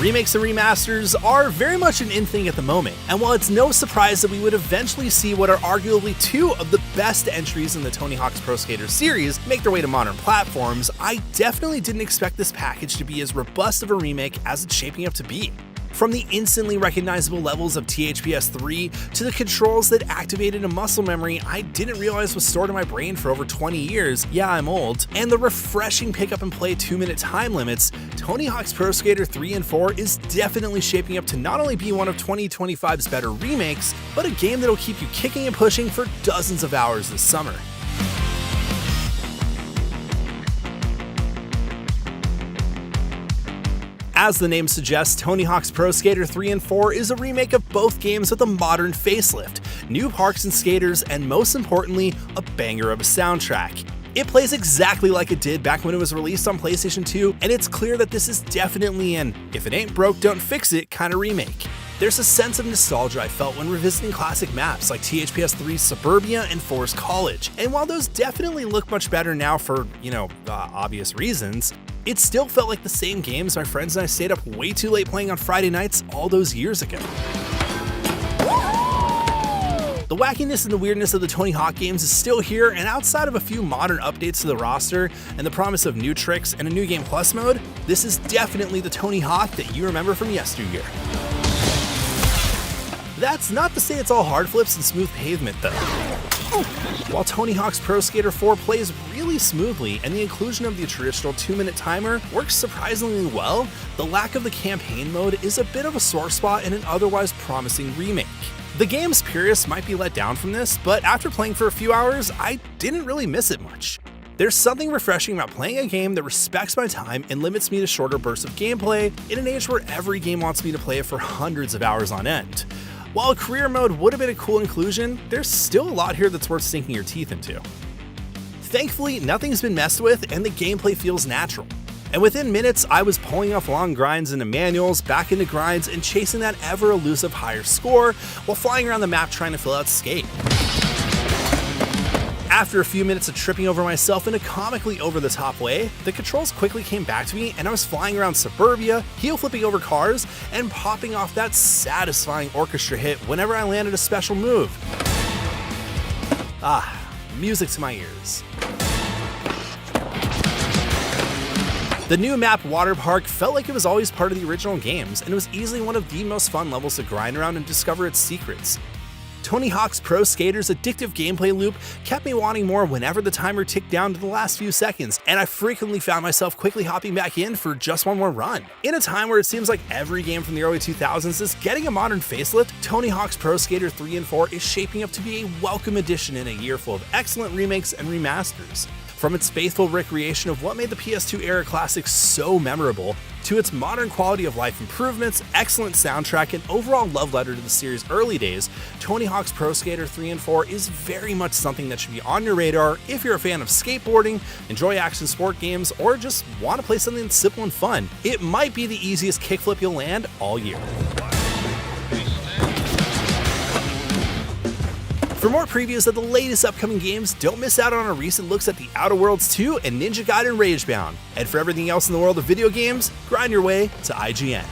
Remakes and remasters are very much an in thing at the moment, and while it's no surprise that we would eventually see what are arguably two of the best entries in the Tony Hawk's Pro Skater series make their way to modern platforms, I definitely didn't expect this package to be as robust of a remake as it's shaping up to be. From the instantly recognizable levels of THPS 3 to the controls that activated a muscle memory I didn't realize was stored in my brain for over 20 years, yeah I'm old, and the refreshing pick up and play 2-minute time limits, Tony Hawk's Pro Skater 3 and 4 is definitely shaping up to not only be one of 2025's better remakes, but a game that'll keep you kicking and pushing for dozens of hours this summer. As the name suggests, Tony Hawk's Pro Skater 3 and 4 is a remake of both games with a modern facelift, new parks and skaters, and most importantly, a banger of a soundtrack. It plays exactly like it did back when it was released on PlayStation 2, and it's clear that this is definitely an if it ain't broke, don't fix it kind of remake. There's a sense of nostalgia I felt when revisiting classic maps like THPS 3's Suburbia and 4's College, and while those definitely look much better now for, obvious reasons, it still felt like the same games my friends and I stayed up way too late playing on Friday nights all those years ago. The wackiness and the weirdness of the Tony Hawk games is still here, and outside of a few modern updates to the roster and the promise of new tricks and a new game plus mode, this is definitely the Tony Hawk that you remember from yesteryear. That's not to say it's all hard flips and smooth pavement though. While Tony Hawk's Pro Skater 4 plays really smoothly and the inclusion of the traditional 2-minute timer works surprisingly well, the lack of the campaign mode is a bit of a sore spot in an otherwise promising remake. The game's purists might be let down from this, but after playing for a few hours, I didn't really miss it much. There's something refreshing about playing a game that respects my time and limits me to shorter bursts of gameplay in an age where every game wants me to play it for hundreds of hours on end. While a career mode would have been a cool inclusion, there's still a lot here that's worth sinking your teeth into. Thankfully, nothing's been messed with and the gameplay feels natural. And within minutes, I was pulling off long grinds into manuals, back into grinds, and chasing that ever-elusive higher score while flying around the map trying to fill out skate. After a few minutes of tripping over myself in a comically over-the-top way, the controls quickly came back to me and I was flying around Suburbia, heel-flipping over cars, and popping off that satisfying orchestra hit whenever I landed a special move. Music to my ears. The new map Water Park felt like it was always part of the original games, and it was easily one of the most fun levels to grind around and discover its secrets. Tony Hawk's Pro Skater's addictive gameplay loop kept me wanting more whenever the timer ticked down to the last few seconds, and I frequently found myself quickly hopping back in for just one more run. In a time where it seems like every game from the early 2000s is getting a modern facelift, Tony Hawk's Pro Skater 3 and 4 is shaping up to be a welcome addition in a year full of excellent remakes and remasters. From its faithful recreation of what made the PS2 era classics so memorable, to its modern quality of life improvements, excellent soundtrack, and overall love letter to the series' early days, Tony Hawk's Pro Skater 3 and 4 is very much something that should be on your radar if you're a fan of skateboarding, enjoy action sport games, or just want to play something simple and fun. It might be the easiest kickflip you'll land all year. For more previews of the latest upcoming games, don't miss out on our recent looks at The Outer Worlds 2 and Ninja Gaiden Ragebound. And for everything else in the world of video games, grind your way to IGN.